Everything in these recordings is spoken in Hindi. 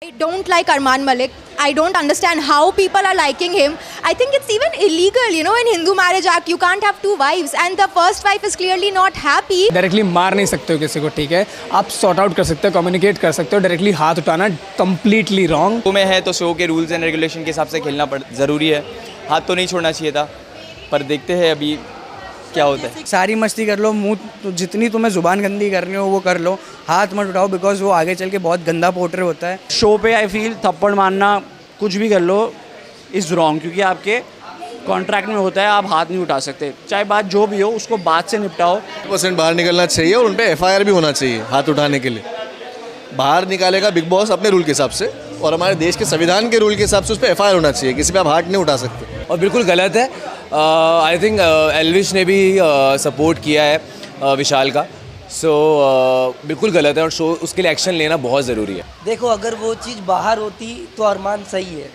I don't like Arman Malik. I don't understand how people are liking him. I think it's even illegal, you know, in Hindu Marriage Act, you can't have two wives and the first wife is clearly not happy. Directly मार नहीं सकते हो किसी को, ठीक है, आप सॉर्ट आउट कर सकते हो, कम्युनिकेट कर सकते हो, डायरेक्टली हाथ उठाना कम्प्लीटली रॉन्ग। शो में है तो शो के रूल्स एंड रेगुलेशन के हिसाब से खेलना ज़रूरी है, हाथ तो नहीं छोड़ना चाहिए था, पर देखते हैं अभी क्या होता है। सारी मस्ती कर लो, मुंह तो जितनी तुम्हें ज़ुबान गंदी करनी हो वो कर लो, हाथ मत उठाओ बिकॉज वो आगे चल के बहुत गंदा पोर्ट्रे होता है। शो पे आई फील थप्पड़ मारना कुछ भी कर लो इज़ रॉन्ग, क्योंकि आपके कॉन्ट्रैक्ट में होता है आप हाथ नहीं उठा सकते, चाहे बात जो भी हो उसको बात से निपटाओ। % बाहर निकलना चाहिए और उन पर FIR भी होना चाहिए हाथ उठाने के लिए। बाहर निकालेगा बिग बॉस अपने रूल के हिसाब से और हमारे देश के संविधान के रूल के हिसाब से उस पर FIR होना चाहिए, किसी पे आप हाथ नहीं उठा सकते। और बिल्कुल गलत है। आई थिंक एल्विश ने भी सपोर्ट किया है विशाल का, सो बिल्कुल गलत है और शो उसके लिए एक्शन लेना बहुत ज़रूरी है। देखो अगर वो चीज़ बाहर होती तो अरमान सही है,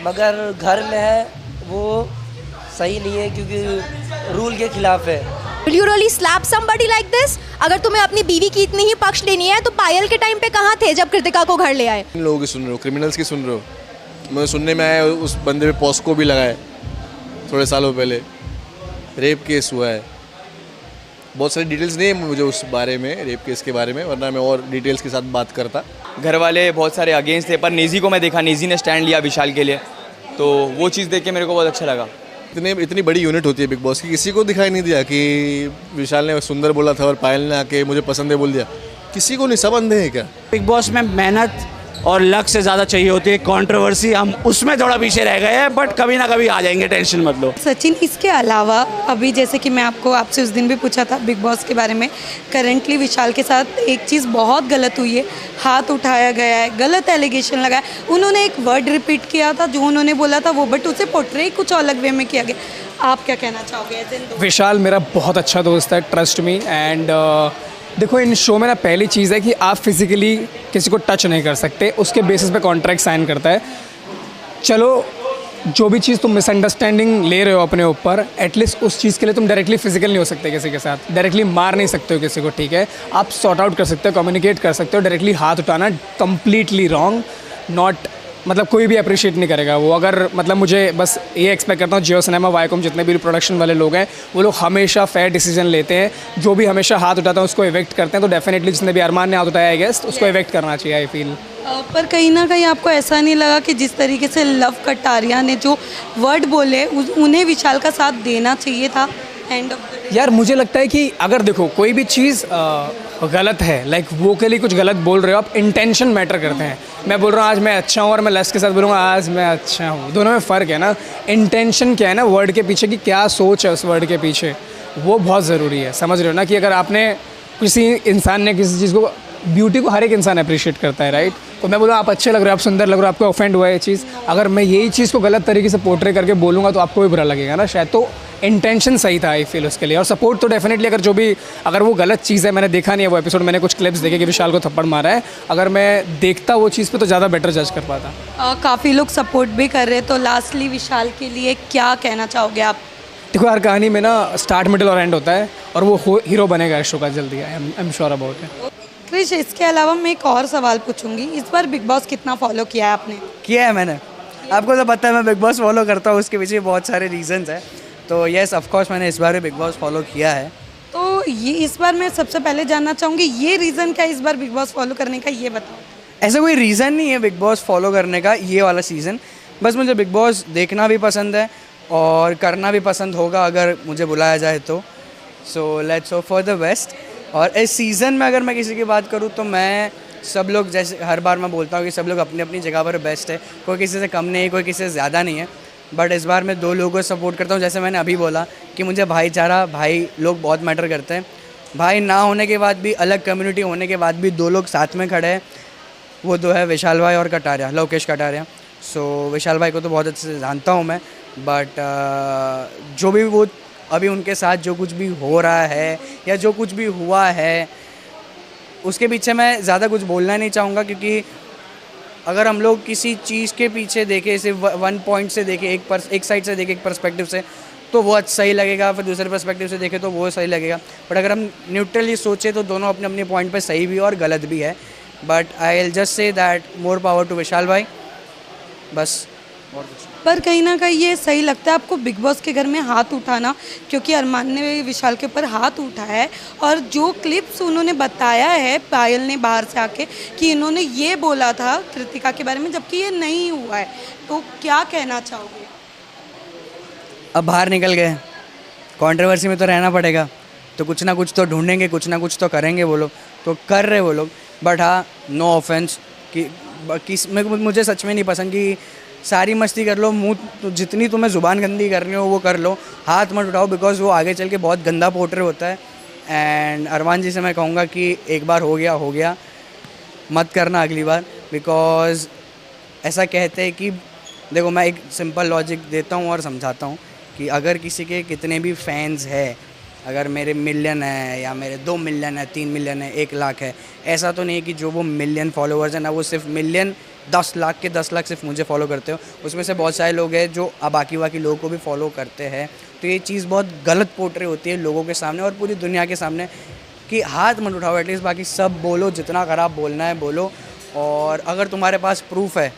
मगर घर में है वो सही नहीं है क्योंकि रूल के खिलाफ है। Will you really slap somebody like this? अगर तुम्हें अपनी बीवी की इतनी ही पक्ष लेनी है तो पायल के टाइम पे कहाँ थे जब कृतिका को घर ले आए? इन लोगों की सुन रहे हो, क्रिमिनल्स की सुन रहे हो। मुझे सुनने में आया उस बंदे पे पॉस्को भी लगाए थोड़े सालों पहले, रेप केस हुआ है। बहुत सारी डिटेल्स नहीं है मुझे उस बारे में, रेप केस के बारे में, वरना मैं और डिटेल्स के साथ बात करता। घर वाले बहुत सारे अगेंस्ट थे, पर निजी को मैं देखा, निजी ने स्टैंड लिया विशाल के लिए, तो वो चीज़ देख के मेरे को बहुत अच्छा लगा। इतनी बड़ी यूनिट होती है बिग बॉस की, किसी को दिखाई नहीं दिया कि विशाल ने सुंदर बोला था और पायल ने आके मुझे पसंद है बोल दिया, किसी को नहीं, सब अंधे हैं क्या? बिग बॉस में मेहनत और लक से ज़्यादा चाहिए होती है, कंट्रोवर्सी हम उसमें थोड़ा पीछे रह गए हैं, बट कभी ना कभी आ जाएंगे, टेंशन मत लो। सचिन, इसके अलावा अभी जैसे कि मैं आपसे उस दिन भी पूछा था बिग बॉस के बारे में, करेंटली विशाल के साथ एक चीज़ बहुत गलत हुई है, हाथ उठाया गया है, गलत एलिगेशन लगाया, उन्होंने एक वर्ड रिपीट किया था जो उन्होंने बोला था वो, बट उसे पोर्ट्रे कुछ अलग वे में किया गया। आप क्या कहना चाहोगे? विशाल मेरा बहुत अच्छा दोस्त है, ट्रस्ट मी, एंड देखो इन शो में ना पहली चीज़ है कि आप फिज़िकली किसी को टच नहीं कर सकते, उसके बेसिस पे कॉन्ट्रैक्ट साइन करता है। चलो जो भी चीज़ तुम मिसअंडरस्टैंडिंग ले रहे हो अपने ऊपर, एटलीस्ट उस चीज़ के लिए तुम डायरेक्टली फिजिकल नहीं हो सकते किसी के साथ, डायरेक्टली मार नहीं सकते हो किसी को, ठीक है, आप सॉर्ट आउट कर सकते हो, कम्युनिकेट कर सकते हो। डायरेक्टली हाथ उठाना कम्प्लीटली रॉन्ग, नॉट मतलब कोई भी अप्रिशिएट नहीं करेगा वो। अगर मतलब मुझे बस ये एक्सपेक्ट करता हूँ जियो सिनेमा, वाईकॉम, जितने भी प्रोडक्शन वाले लोग हैं वो लोग हमेशा फेयर डिसीजन लेते हैं, जो भी हमेशा हाथ उठाता है उसको इवेक्ट करते हैं, तो डेफिनेटली जिसने भी अरमान ने हाथ उठाया आई गेस उसको इवेक्ट करना चाहिए, आई फील। पर कहीं ना कहीं आपको ऐसा नहीं लगा कि जिस तरीके से लव कटारिया ने जो वर्ड बोले उन्हें विशाल का साथ देना चाहिए था एंड ऑफ द डे? यार मुझे लगता है कि अगर देखो कोई भी चीज़ गलत है, लाइक वो के लिए कुछ गलत बोल रहे हो आप, इंटेंशन मैटर करते हैं। मैं बोल रहा हूँ आज मैं अच्छा हूँ और मैं लेस के साथ बोलूँगा आज मैं अच्छा हूँ, दोनों में फ़र्क है ना। इंटेंशन क्या है ना वर्ड के पीछे, कि क्या सोच है उस वर्ड के पीछे, वो बहुत ज़रूरी है, समझ रहे हो ना। कि अगर आपने किसी इंसान ने किसी चीज़ को, ब्यूटी को हर एक इंसान अप्रिशिएट करता है, राइट, तो मैं बोलूँ आप अच्छे लग रहे हो, आप सुंदर लग रहे हो, आपको ऑफेंड हुआ है ये चीज़, अगर मैं यही चीज़ को गलत तरीके से पोर्ट्रे करके बोलूँगा तो आपको भी बुरा लगेगा ना शायद। तो इंटेंशन सही था आई फील उसके लिए, और सपोर्ट तो डेफिनेटली, अगर जो भी अगर वो गलत चीज़ है, मैंने देखा नहीं है वो एपिसोड, मैंने कुछ क्लिप्स देखे कि विशाल को थप्पड़ मारा है, अगर मैं देखता वो चीज़ पे तो ज़्यादा बेटर जज कर पाता। काफ़ी लोग सपोर्ट भी कर रहे हैं, तो लास्टली विशाल के लिए क्या कहना चाहोगे आप? देखो हर कहानी में ना स्टार्ट, मिडिल और एंड होता है, और वो हीरो बनेगा इस शो का जल्दी, I am sure about it. Krish, इसके अलावा मैं एक और सवाल पूछूंगी, इस बार बिग बॉस कितना फॉलो किया है आपने? किया है मैंने, आपको तो पता है मैं बिग बॉस फॉलो करता हूँ, उसके पीछे बहुत सारे रीजंस हैं, तो येस ऑफकोर्स मैंने इस बार भी बिग बॉस फॉलो किया है। तो ये इस बार मैं सबसे पहले जानना चाहूँगी ये रीज़न क्या है इस बार बिग बॉस फॉलो करने का, ये बताओ। ऐसा कोई रीज़न नहीं है बिग बॉस फॉलो करने का ये वाला सीज़न, बस मुझे बिग बॉस देखना भी पसंद है और करना भी पसंद होगा अगर मुझे बुलाया जाए तो। So let's hope for the best. और इस सीज़न में अगर मैं किसी की बात करूँ तो मैं, सब लोग जैसे हर बार मैं बोलता हूँ कि सब लोग अपनी अपनी जगह पर बेस्ट है, कोई किसी से कम नहीं है, कोई किसी से ज़्यादा नहीं है, बट इस बार मैं 2 लोगों को सपोर्ट करता हूँ। जैसे मैंने अभी बोला कि मुझे भाईचारा, भाई लोग बहुत मैटर करते हैं, भाई ना होने के बाद भी, अलग कम्युनिटी होने के बाद भी 2 लोग साथ में खड़े हैं, वो 2 है विशाल भाई और कटारिया, लोकेश कटारिया। सो विशाल भाई को तो बहुत अच्छे से जानता हूँ मैं, बट जो भी वो अभी उनके साथ जो कुछ भी हो रहा है या जो कुछ भी हुआ है उसके पीछे मैं ज़्यादा कुछ बोलना नहीं चाहूँगा, क्योंकि अगर हम लोग किसी चीज़ के पीछे देखें, सिर्फ 1 पॉइंट से देखें, एक साइड से देखें, एक पर्सपेक्टिव से, तो वो सही लगेगा, फिर दूसरे पर्सपेक्टिव से देखें तो वो सही लगेगा, बट अगर हम न्यूट्रली सोचें तो दोनों अपने अपने पॉइंट पे सही भी है और गलत भी है। But I will just say that more power to Vishal भाई, बस। पर कहीं ना कहीं ये सही लगता है आपको बिग बॉस के घर में हाथ उठाना, क्योंकि अरमान ने विशाल के ऊपर हाथ उठाया है और जो क्लिप्स उन्होंने बताया है पायल ने बाहर से आके कि इन्होंने ये बोला था कृतिका के बारे में, जबकि ये नहीं हुआ है, तो क्या कहना चाहोगे? अब बाहर निकल गए, कंट्रोवर्सी में तो रहना पड़ेगा, तो कुछ ना कुछ तो ढूंढेंगे, कुछ ना कुछ तो करेंगे वो लोग, तो कर रहे वो लोग। बट हाँ, नो ऑफेंस कि मुझे सच में नहीं पसंद कि सारी मस्ती कर लो, मुँह जितनी तुम्हें ज़ुबान गंदी करनी हो वो कर लो, हाथ मत उठाओ, बिकॉज वो आगे चल के बहुत गंदा पोर्ट्रे होता है। एंड अरमान जी से मैं कहूँगा कि एक बार हो गया, मत करना अगली बार, बिकॉज ऐसा कहते हैं कि देखो, मैं एक सिंपल लॉजिक देता हूँ और समझाता हूँ कि अगर किसी के कितने भी फैंस है, अगर मेरे मिलियन है या मेरे 2 मिलियन है, 3 मिलियन है, 1 लाख है, ऐसा तो नहीं है कि जो वो मिलियन फॉलोअर्स हैं ना, वो सिर्फ मिलियन 10 लाख के 10 लाख सिर्फ मुझे फॉलो करते हो, उसमें से बहुत सारे लोग हैं जो बाकी लोगों को भी फॉलो करते हैं। तो ये चीज़ बहुत गलत पोर्ट्रे होती है लोगों के सामने और पूरी दुनिया के सामने कि हाथ मत उठाओ, एटलीस्ट बाकी सब बोलो, जितना खराब बोलना है बोलो, और अगर तुम्हारे पास प्रूफ है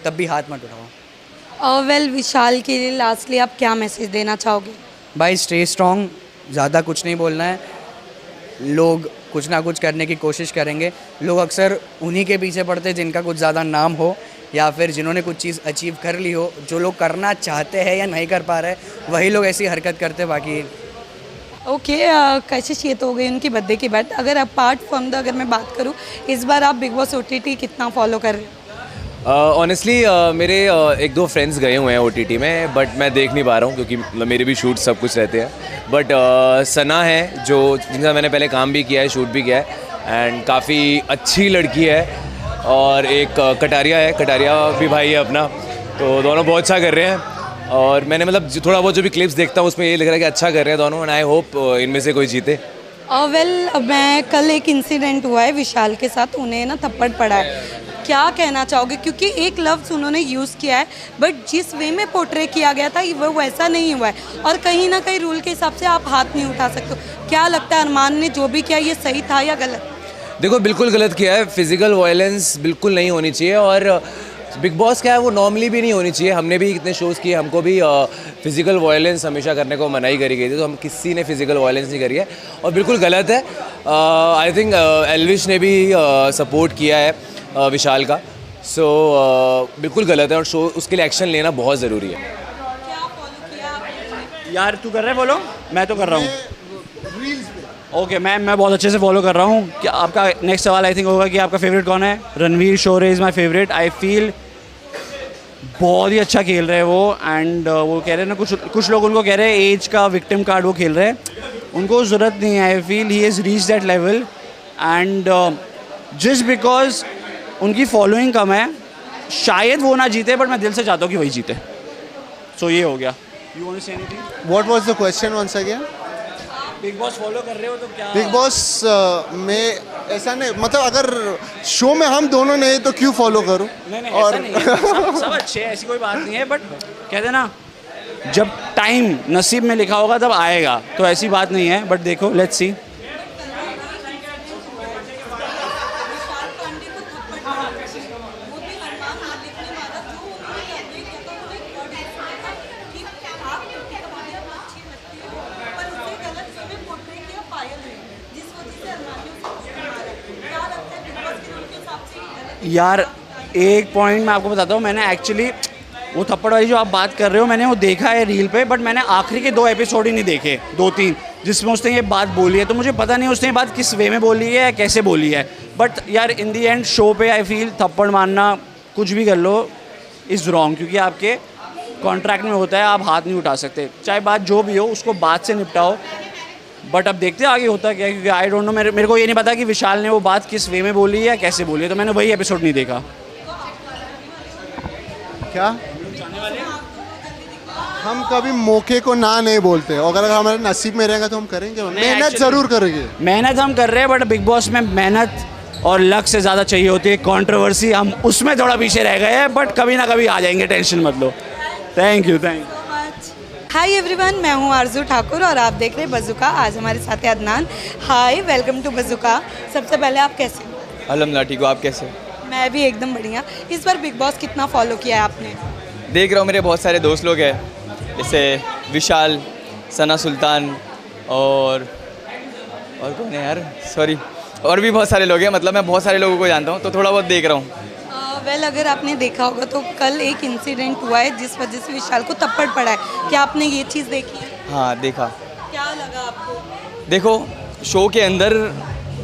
तब भी हाथ मत उठाओ। वेल, विशाल के लिए लास्टली आप क्या मैसेज देना चाहोगे? भाई स्टे स्ट्रॉन्ग, ज़्यादा कुछ नहीं बोलना है, लोग कुछ ना कुछ करने की कोशिश करेंगे। लोग अक्सर उन्हीं के पीछे पड़ते हैं जिनका कुछ ज़्यादा नाम हो या फिर जिन्होंने कुछ चीज़ अचीव कर ली हो। जो लोग करना चाहते हैं या नहीं कर पा रहे, वही लोग ऐसी हरकत करते। बाकी ओके, कशिश ये तो हो गई उनकी बर्थडे की बात। अगर अपार्ट फ्रॉम द अगर मैं बात करूँ, इस बार आप बिग बॉस OTT कितना फॉलो कर रहे हो? ऑनेस्टली मेरे 1-2 फ्रेंड्स गए हुए हैं OTT में, बट मैं देख नहीं पा रहा हूँ क्योंकि मेरे भी शूट सब कुछ रहते हैं। बट सना है जो जिनका मैंने पहले काम भी किया है, शूट भी किया है, एंड काफ़ी अच्छी लड़की है, और एक कटारिया भी भाई है अपना, तो दोनों बहुत अच्छा कर रहे हैं। और मैंने मतलब थोड़ा बहुत जो भी क्लिप्स देखता हूँ उसमें ये लग रहा है कि अच्छा कर रहे हैं दोनों, एंड आई होप इनमें से कोई जीते। वेल, मैं कल एक इंसिडेंट हुआ है विशाल के साथ, उन्हें ना थप्पड़ पड़ा है, क्या कहना चाहोगे? क्योंकि एक लफ्ज़ उन्होंने यूज़ किया है, बट जिस वे में पोर्ट्रे किया गया था वो वैसा नहीं हुआ है, और कहीं ना कहीं रूल के हिसाब से आप हाथ नहीं उठा सकते। क्या लगता है अरमान ने जो भी किया ये सही था या गलत? देखो, बिल्कुल गलत किया है, फिजिकल वायलेंस बिल्कुल नहीं होनी चाहिए, और बिग बॉस क्या है वो नॉर्मली भी नहीं होनी चाहिए। हमने भी कितने शोज़ किए, हमको भी फिजिकल वायलेंस हमेशा करने को मनाही करी गई थी, तो हम किसी ने फिजिकल वायलेंस नहीं करी है, और बिल्कुल गलत है। आई थिंक एल्विश ने भी सपोर्ट किया है विशाल का, सो बिल्कुल गलत है, और शो उसके लिए एक्शन लेना बहुत ज़रूरी है। यार तू कर रहा है फॉलो? मैं तो कर रहा हूँ। ओके, मैं बहुत अच्छे से फॉलो कर रहा हूँ। क्या आपका नेक्स्ट सवाल आई थिंक होगा कि आपका फेवरेट कौन है? Ranveer Shorey is my favourite. I feel बहुत ही अच्छा खेल रहे हैं वो, एंड वो कह रहे हैं ना, कुछ लोग उनको कह रहे हैं एज का विक्टिम कार्ड वो खेल रहे हैं, उनको ज़रूरत नहीं है। I feel he is reach that level, and just because उनकी फॉलोइंग कम है, शायद वो ना जीते, बट मैं दिल से चाहता हूँ कि वही जीते। सो ये हो गया। You want to say anything? What was the question once again? Bigg Boss follow कर रहे हो तो क्या? बिग बॉस में ऐसा नहीं, मतलब अगर शो में हम दोनों नहीं तो क्यों फॉलो करूं? नहीं और ऐसा नहीं है, सब अच्छे हैं, ऐसी कोई बात नहीं है, बट कहते हैं ना, जब टाइम नसीब में लिखा होगा तब आएगा, तो ऐसी बात नहीं है। बट देखो, लेट्स सी। यार एक पॉइंट मैं आपको बताता हूँ, मैंने एक्चुअली वो थप्पड़ वाली जो आप बात कर रहे हो, मैंने वो देखा है रील पे, बट मैंने आखिरी के 2 एपिसोड ही नहीं देखे, 2-3, जिसमें उसने ये बात बोली है। तो मुझे पता नहीं उसने ये बात किस वे में बोली है या कैसे बोली है, बट यार इन दी एंड शो पे आई फील थप्पड़ मारना कुछ भी कर लो इज़ रॉन्ग, क्योंकि आपके कॉन्ट्रैक्ट में होता है आप हाथ नहीं उठा सकते। चाहे बात जो भी हो उसको बात से निपटाओ, बट अब देखते हैं आगे होता क्या है, क्योंकि आई डोंट नो, मेरे को ये नहीं पता कि विशाल ने वो बात किस वे में बोली है या कैसे बोली है, तो मैंने वही एपिसोड नहीं देखा। क्या हम कभी मौके को ना नहीं बोलते, अगर हमारे नसीब में रहेगा तो हम करेंगे, मेहनत ज़रूर करेंगे। मेहनत हम कर रहे हैं, बट बिग बॉस में मेहनत और लक से ज़्यादा चाहिए होती है कंट्रोवर्सी। हम उसमें थोड़ा पीछे रह गए हैं, बट कभी ना कभी आ जाएंगे, टेंशन मत लो। Thank you. हाय एवरीवन, मैं हूँ आरजू ठाकुर और आप देख रहे हैं बज़ुका। आज हमारे साथ है अदनान। हाय, वेलकम टू बज़ुका। सबसे पहले आप कैसे हो? अल्हम्दुलिल्लाह ठीक हो, आप कैसे हो? मैं भी एकदम बढ़िया। इस बार बिग बॉस कितना फॉलो किया है आपने? देख रहा हूँ, मेरे बहुत सारे दोस्त लोग हैं, जैसे विशाल, सना सुल्तान और कौन है यार, सॉरी, और भी बहुत सारे लोग हैं, मतलब मैं बहुत सारे लोगों को जानता हूँ, तो थोड़ा बहुत देख रहा हूँ। वेल अगर आपने देखा होगा तो कल एक इंसिडेंट हुआ है जिस वजह से विशाल को थप्पड़ पड़ा है, क्या आपने ये चीज़ देखी है? हाँ देखा। क्या लगा आपको? देखो, शो के अंदर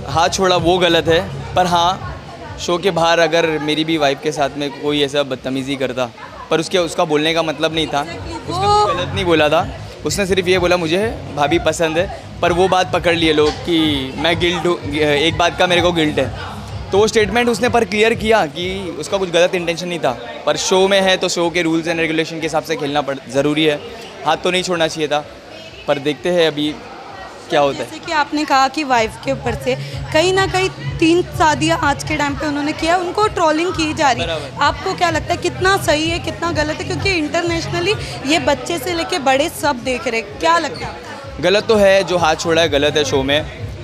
हाथ छोड़ा वो गलत है, पर हाँ शो के बाहर अगर मेरी भी वाइफ के साथ में कोई ऐसा बदतमीज़ी करता, पर उसका बोलने का मतलब नहीं था, उसने कुछ गलत नहीं बोला था, उसने सिर्फ ये बोला मुझे भाभी पसंद है, पर वो बात पकड़ लिए लोग कि मैं गिल्ट हूँ, एक बात का मेरे को गिल्ट है, तो वो स्टेटमेंट उसने पर क्लियर किया कि उसका कुछ गलत इंटेंशन नहीं था, पर शो में है तो शो के रूल्स एंड रेगुलेशन के हिसाब से खेलना ज़रूरी है, हाथ तो नहीं छोड़ना चाहिए था, पर देखते हैं अभी क्या होता है। जैसे कि आपने कहा कि वाइफ के ऊपर से कहीं ना कहीं 3 शादियां आज के टाइम पे उन्होंने किया, उनको ट्रोलिंग की जा रही है, आपको क्या लगता है कितना सही है कितना गलत है? क्योंकि इंटरनेशनली ये बच्चे से लेके बड़े सब देख रहे, क्या लगता है? गलत तो है, जो हाथ छोड़ा है गलत है शो में,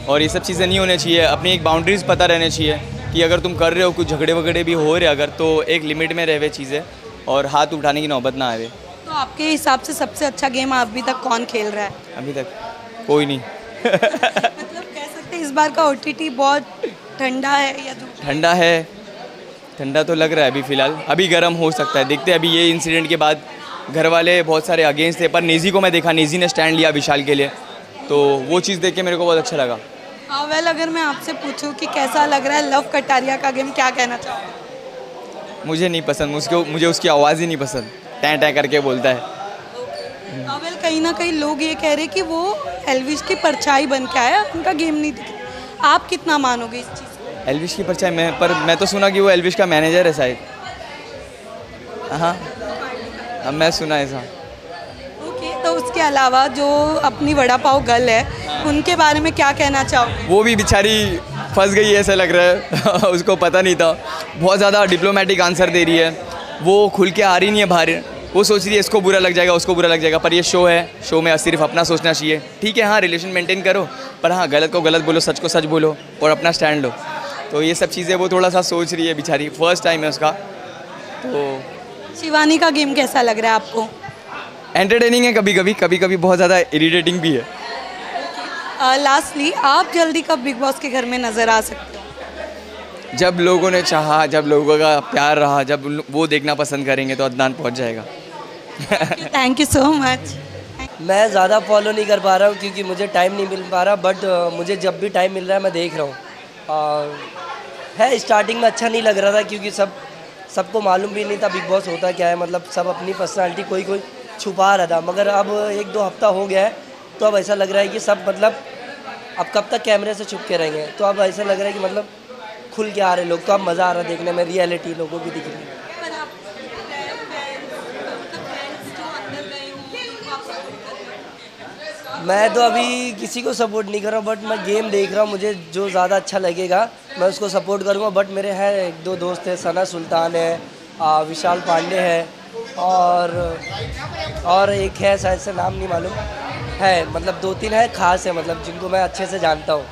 और ये सब चीज़ें नहीं होनी चाहिए, अपनी एक बाउंड्रीज़ पता रहनी चाहिए कि अगर तुम कर रहे हो, कुछ झगड़े वगड़े भी हो रहे अगर, तो एक लिमिट में रहे चीज़ें और हाथ उठाने की नौबत ना आवे। तो आपके हिसाब से सबसे अच्छा गेम अभी तक कौन खेल रहा है? अभी तक कोई नहीं। मतलब कह सकते हैं इस बार का OTT बहुत ठंडा है या ठंडा है, ठंडा तो लग रहा है अभी फ़िलहाल, अभी गर्म हो सकता है, देखते हैं। अभी ये इंसिडेंट के बाद घर वाले बहुत सारे अगेंस्ट थे, पर नेज़ी को मैं देखा, नेज़ी ने स्टैंड लिया विशाल के लिए, तो वो चीज़ देख के मेरे को बहुत अच्छा लगा। वेल अगर मैं आपसे पूछूं कि कैसा लग रहा है लव कटारिया का गेम, क्या कहना चाहोगे? मुझे नहीं पसंद, मुझे उसकी आवाज़ ही नहीं पसंद, टैं टैं करके बोलता है। वेल कहीं ना कहीं लोग ये कह रहे कि वो एल्विश की परछाई बन के आया, उनका गेम नहीं दिखा, आप कितना मानोगे इस चीज़ को? एल्विश की परछाई में, पर मैं तो सुना कि वो एल्विश का मैनेजर है शायद। हाँ, अब मैं सुना ऐसा। ओके, तो उसके अलावा जो अपनी वड़ा पाव गर्ल है उनके बारे में क्या कहना चाहोगे? वो भी बेचारी फंस गई है ऐसा लग रहा है। उसको पता नहीं था, बहुत ज़्यादा डिप्लोमेटिक आंसर दे रही है, वो खुल के आ रही नहीं है बाहर, वो सोच रही है इसको बुरा लग जाएगा उसको बुरा लग जाएगा, पर ये शो है, शो में सिर्फ अपना सोचना चाहिए। ठीक है, हाँ रिलेशन मेंटेन करो, पर हाँ गलत को गलत बोलो, सच को सच बोलो और अपना स्टैंड लो, तो ये सब चीज़ें वो थोड़ा सा सोच रही है बेचारी, फर्स्ट टाइम है उसका। तो शिवानी का गेम कैसा लग रहा है आपको? एंटरटेनिंग है, कभी कभी बहुत ज़्यादा इरिटेटिंग भी है। लास्टली आप जल्दी कब बिग बॉस के घर में नज़र आ सकते हो? जब लोगों ने चाहा, जब लोगों का प्यार रहा, जब वो देखना पसंद करेंगे तो अदनान पहुंच जाएगा। Thank you so much. मैं ज़्यादा फॉलो नहीं कर पा रहा हूँ क्योंकि मुझे टाइम नहीं मिल पा रहा, बट मुझे जब भी टाइम मिल रहा है मैं देख रहा हूँ। और है स्टार्टिंग में अच्छा नहीं लग रहा था क्योंकि सबको मालूम भी नहीं था बिग बॉस होता क्या है, मतलब सब अपनी पर्सनालिटी कोई छुपा रहा था, मगर अब 1-2 हफ्ता हो गया है तो अब ऐसा लग रहा है कि सब मतलब अब कब तक कैमरे से छुप के रहेंगे, तो अब ऐसा लग रहा है कि मतलब खुल के आ रहे लोग, तो अब मज़ा आ रहा है देखने में, रियलिटी लोगों की दिख रही है। मैं तो अभी किसी को सपोर्ट नहीं कर रहा हूँ, बट मैं गेम देख रहा हूँ, मुझे जो ज़्यादा अच्छा लगेगा मैं उसको सपोर्ट करूँगा। बट मेरे हैं 1-2 दोस्त हैं, सना सुल्तान है, विशाल पांडे है, और एक है शायद से नाम नहीं मालूम है, मतलब 2-3 है खास है, मतलब जिनको मैं अच्छे से जानता हूँ।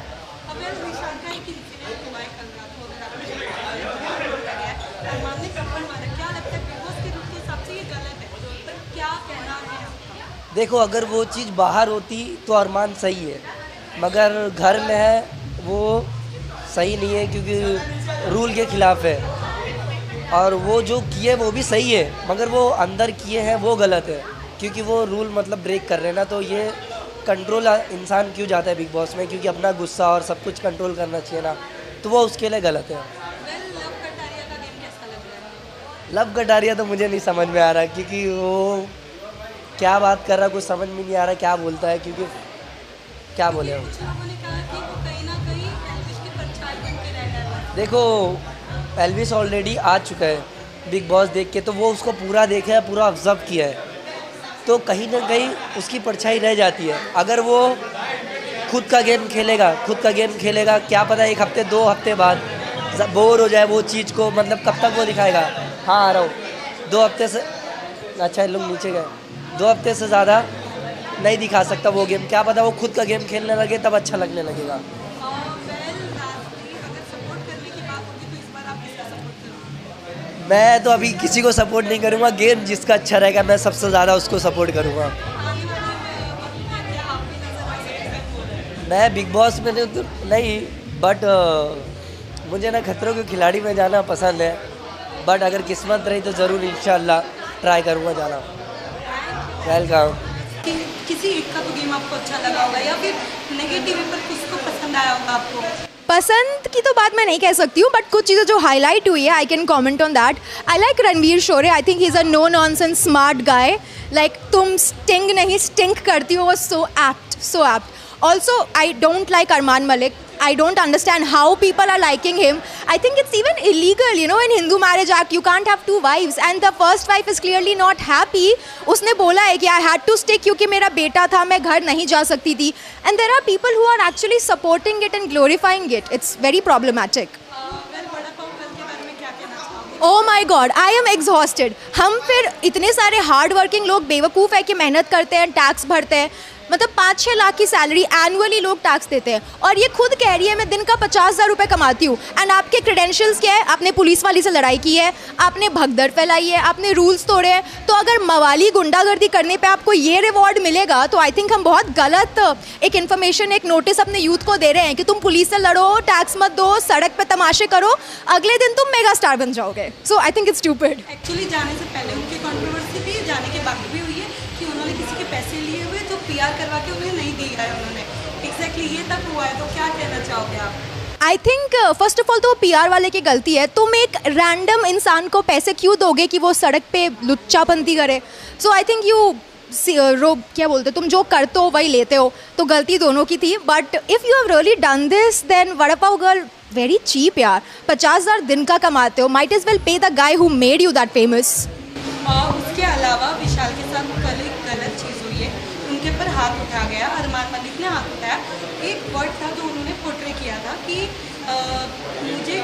देखो अगर वो चीज़ बाहर होती तो अरमान सही है, मगर घर में है वो सही नहीं है क्योंकि रूल के ख़िलाफ़ है, और वो जो किए वो भी सही है मगर वो अंदर किए हैं वो गलत है, क्योंकि वो रूल मतलब ब्रेक कर रहे हैं ना, तो ये कंट्रोल इंसान क्यों जाता है बिग बॉस में, क्योंकि अपना गुस्सा और सब कुछ कंट्रोल करना चाहिए ना, तो वो उसके लिए गलत है। लव कटारिया तो मुझे नहीं समझ में आ रहा क्योंकि वो क्या बात कर रहा है कुछ समझ में नहीं आ रहा क्या बोलता है, क्योंकि क्या बोले हम। देखो एल्विस ऑलरेडी आ चुका है बिग बॉस देख के, तो वो उसको पूरा देखा है, पूरा ऑब्जर्व किया है, तो कहीं ना कहीं उसकी परछाई रह जाती है। अगर वो खुद का गेम खेलेगा क्या पता 1 हफ्ते 2 हफ्ते बाद बोर हो जाए वो चीज़ को, मतलब कब तक वो दिखाएगा। हाँ आ रहा हूँ 2 हफ्ते से, अच्छा लोग नीचे गए, 2 हफ्ते से ज़्यादा नहीं दिखा सकता वो गेम, क्या पता वो खुद का गेम खेलने लगे तब अच्छा लगने लगेगा। मैं तो अभी किसी को सपोर्ट नहीं करूँगा, गेम जिसका अच्छा रहेगा मैं सबसे ज़्यादा उसको सपोर्ट करूँगा। मैं बिग बॉस में तो नहीं, बट मुझे ना खतरों के खिलाड़ी में जाना पसंद है, बट अगर किस्मत रही तो ज़रूर इंशाल्लाह ट्राई करूँगा जाना। वेलकम। किसी एक का तो गेम आपको अच्छा लगा होगा या फिर नेगेटिव पर कुछ को पसंद आया होगा आपको? पसंद की तो बात मैं नहीं कह सकती हूँ, बट कुछ चीज़ें जो हाईलाइट हुई है I can comment on that. I like Ranveer Shorey, I think he is a no nonsense smart guy. Like तुम स्टिंग नहीं स्टिंक करती हो, so apt, so apt. Also, I don't like Arman Malik. I don't understand how people are liking him. I think it's even illegal, you know, in Hindu Marriage Act, you can't have two wives. And the first wife is clearly not happy. उसने बोला है कि I had to stay क्योंकि मेरा बेटा था, मैं घर नहीं जा सकती थी. And there are people who are actually supporting it and glorifying it. It's very problematic. Oh my God, I am exhausted. हम फिर इतने सारे हार्ड वर्किंग लोग बेवकूफ़ है कि मेहनत करते हैं, टैक्स भरते हैं, मतलब 5-6 लाख की सैलरी एनुअली लोग टैक्स देते हैं, और ये खुद कह रही है मैं दिन का 50,000 रुपये कमाती हूँ। एंड आपके क्रेडेंशियल्स क्या है? आपने पुलिस वाली से लड़ाई की है, आपने भगदड़ फैलाई है, आपने रूल्स तोड़े हैं। तो अगर मवाली गुंडागर्दी करने पे आपको ये रिवॉर्ड मिलेगा तो आई थिंक हम बहुत गलत एक इन्फॉर्मेशन, एक नोटिस अपने यूथ को दे रहे हैं कि तुम पुलिस से लड़ो, टैक्स मत दो, सड़क पे तमाशे करो, अगले दिन तुम मेगा स्टार बन जाओगे। So I think it's stupid. Actually जाने से पहले उनकी कंट्रोवर्सी थी, जाने के बाद भी हुई है कि उन्होंने किसी के पैसे लिए हुए जो पीआर करवा के उन्हें नहीं दिया है उन्होंने। एग्जैक्टली ये तक हुआ है, तो क्या कहना चाहोगे आप? I think first of all तो पीआर वाले की गलती है। तुम एक रैंडम इंसान को पैसे क्यों दोगे कि वो सड़क पे लुच्चापंती करे? सो आई थिंक यू क्या बोलते, तुम जो करते हो वही लेते हो, तो गलती दोनों की थी। But if you have really done this then vada pav girl very cheap यार। 50,000 दिन का कमाते हो, might as well pay the guy who made you that famous. और उसके अलावा विशाल के साथ कल एक गलत चीज़ हुई है, उनके पर हाथ उठाया गया, अरमान मलिक ने हाथ उठाया। एक वर्ड था जो उन्होंने पोर्ट्रे किया था कि मुझे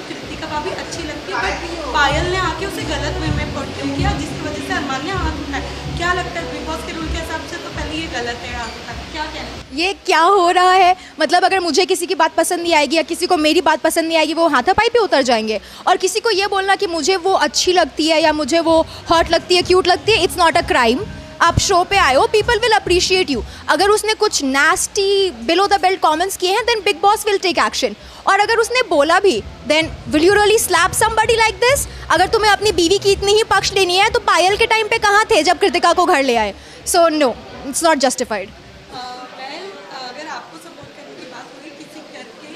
कृतिका भाभी अच्छी लगती है, बट पायल ने आके उसे गलत वे में पोर्ट्रे किया, जिसकी वजह से अरमान ने हाथ उठाया। क्या लगता है बिग बॉस के रूल के हिसाब से तो पहले ये गलत है हाथ उठाना, क्या कहना? ये क्या हो रहा है? मतलब अगर मुझे किसी की बात पसंद नहीं आएगी या किसी को मेरी बात पसंद नहीं आएगी, वो हाथापाई पे उतर जाएंगे। और किसी को ये बोलना कि मुझे वो अच्छी लगती है या मुझे वो हॉट लगती है, क्यूट लगती है, इट्स नॉट अ क्राइम। आप शो पे आए हो, पीपल विल अप्रिशिएट यू। अगर उसने कुछ nasty below the belt comments किए हैं then Bigg Boss will take action. और अगर उसने बोला भी then will you really slap somebody like this? अगर तुम्हें अपनी बीवी की इतनी ही पक्ष लेनी है तो पायल के टाइम पे कहाँ थे जब कृतिका को घर ले आए? So no, it's not justified. अगर आपको सपोर्ट करने की बात होगी किसी घर के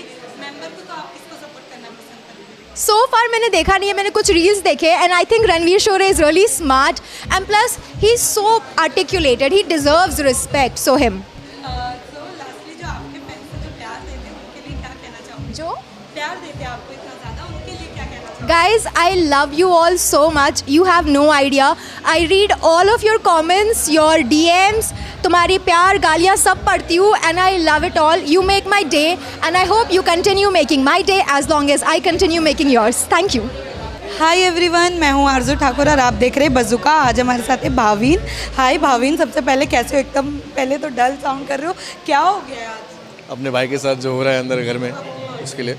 मेंबर को, तो आप किसको सपोर्ट करना पसंद करेंगे? सो फार मैंने देखा नहीं है, मैंने कुछ रील्स देखे and I think Ranveer Shorey is really smart and plus he is so articulated, he deserves respect, saw him. तो लास्टली जो आपके फैंस जो प्यार देते हैं उनके लिए क्या कहना चाहोगे? जो प्यार देते हैं आपको इतना ज़्यादा, उनके लिए क्या कहना चाहोगे? Guys, I love you all so much. You have no idea. I read all of your comments, your DMs. तुम्हारी प्यार गालियाँ सब पढ़ती हूँ and I love it all. You make my day and I hope you continue making my day as long as I continue making yours. Thank you. Hi everyone, मैं हूँ आरजू ठाकुर और आप देख रहे हैं बज़ुका। आज हमारे साथ है भावीन। हाय भावीन, सबसे पहले कैसे हो? एकदम पहले तो डल साउंड कर रहे हो, क्या हो गया आज? अपने भाई के साथ जो हो रहा है अंदर घर में, उसके लिए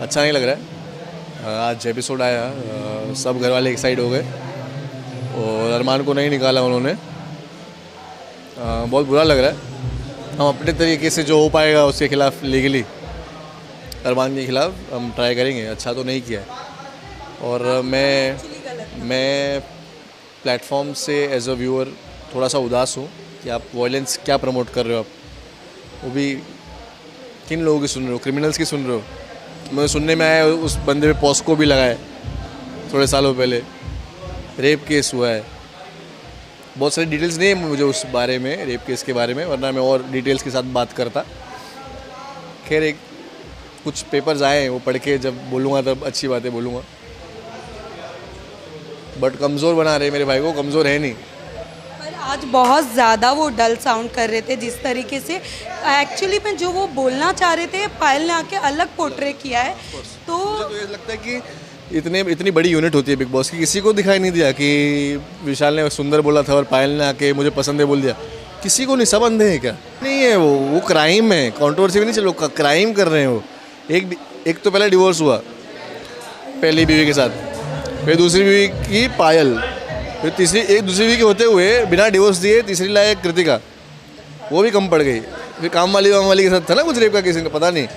अच्छा नहीं लग रहा है। आज एपिसोड आया, सब घर वाले एक साइड हो गए और अरमान को नहीं निकाला उन्होंने। बहुत बुरा लग रहा है। हम अपने तरीके से जो हो पाएगा उसके खिलाफ लीगली, अरमान के खिलाफ हम ट्राई करेंगे। अच्छा तो नहीं किया है। और मैं प्लेटफॉर्म से एज अ व्यूअर थोड़ा सा उदास हूँ कि आप वॉयलेंस क्या प्रमोट कर रहे हो। आप वो भी किन लोगों की सुन रहे हो? क्रिमिनल्स की सुन रहे हो? मुझे सुनने में आया उस बंदे पे पॉस्को भी लगाए थोड़े सालों पहले, रेप केस हुआ है। बहुत सारी डिटेल्स नहीं है मुझे उस बारे में, रेप केस के बारे में, वरना मैं और डिटेल्स के साथ बात करता। खैर, एक कुछ पेपर्स आए हैं, वो पढ़ के जब बोलूँगा तब अच्छी बातें बोलूँगा। बट कमज़ोर बना रहे मेरे भाई को, कमज़ोर है नहीं। पर आज बहुत ज़्यादा वो डल साउंड कर रहे थे जिस तरीके से एक्चुअली में जो वो बोलना चाह रहे थे पायल ने आके अलग पोर्ट्रे किया है। तो मुझे तो ये लगता है कि इतनी बड़ी यूनिट होती है बिग बॉस की, किसी को दिखाई नहीं दिया कि विशाल ने सुंदर बोला था और पायल ने आके मुझे पसंद है बोल दिया। किसी को नहीं, सब अंधे हैं क्या? नहीं है वो क्राइम है, कंट्रोवर्सी भी नहीं चलो, क्राइम कर रहे हैं वो। एक तो पहले डिवोर्स हुआ पहली बीवी के साथ, फिर दूसरी बीवी की पायल, फिर तीसरी एक दूसरी बीवी के होते हुए बिना डिवोर्स दिए तीसरी लायक कृतिका, वो भी कम पड़ गई। फिर काम वाली के साथ था ना कुछ रेप का केस इनका, पता नहीं,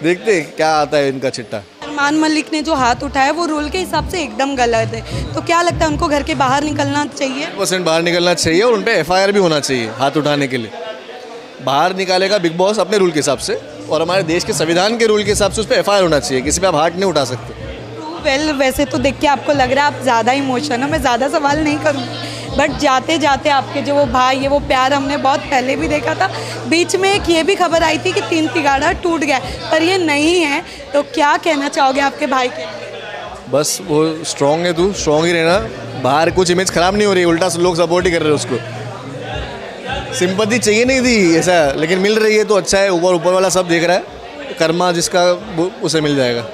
देखते क्या आता है इनका चिट्टा। अरमान मलिक ने जो हाथ उठाया वो रूल के हिसाब से एकदम गलत है, तो क्या लगता है उनको घर के बाहर निकलना चाहिए? 100% बाहर निकलना चाहिए और उन पर FIR भी होना चाहिए हाथ उठाने के लिए। बाहर निकालेगा बिग बॉस अपने रूल के हिसाब से, और हमारे देश के संविधान के रूल के हिसाब से उस पर FIR होना चाहिए, किसी पे आप हाथ नहीं उठा सकते। वेल वैसे तो देख के आपको लग रहा है आप ज़्यादा इमोशन हो, मैं ज़्यादा सवाल नहीं करूँगी, बट जाते जाते आपके जो वो भाई है वो प्यार हमने बहुत पहले भी देखा था। बीच में एक ये भी खबर आई थी कि 3 तिगाड़ा टूट गया, पर ये नहीं है, तो क्या कहना चाहोगे आपके भाई के? बस वो स्ट्रॉन्ग है, तू स्ट्रॉन्ग ही रहना, बाहर कुछ इमेज खराब नहीं हो रही, उल्टा लोग सपोर्ट ही कर रहे हैं उसको। सिंपैथी चाहिए नहीं थी ऐसा, लेकिन मिल रही है तो अच्छा है, ऊपर वाला सब देख रहा है, कर्मा जिसका वो उसे मिल जाएगा।